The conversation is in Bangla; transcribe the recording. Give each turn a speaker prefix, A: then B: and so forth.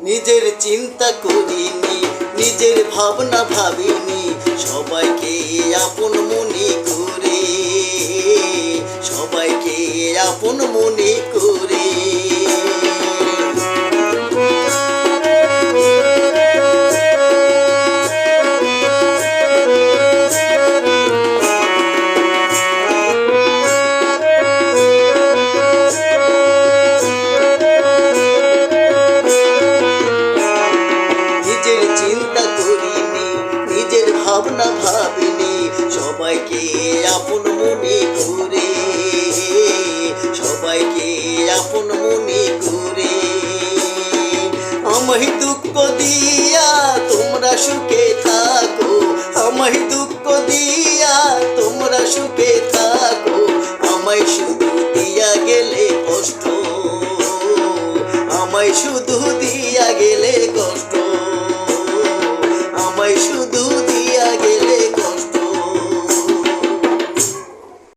A: নিজের চিন্তা করিনি, নিজের ভাবনা ভাবিনি, সবাইকে আপন মনে করে, সবাইকে আপন মনে করে। ভাবনা ভাবিনি, সবাইকে আপন মনে করে, সবাইকে আপন মনে করে। আমায় দুঃখ দিয়া তোমরা সুখে থাকো, আমায় দুঃখ দিয়া তোমরা সুখে থাকো, আমায় শুধু দিয়া গেলে কষ্ট, আমায় শুধু দিয়া গেলে কষ্ট, আমায় শুধু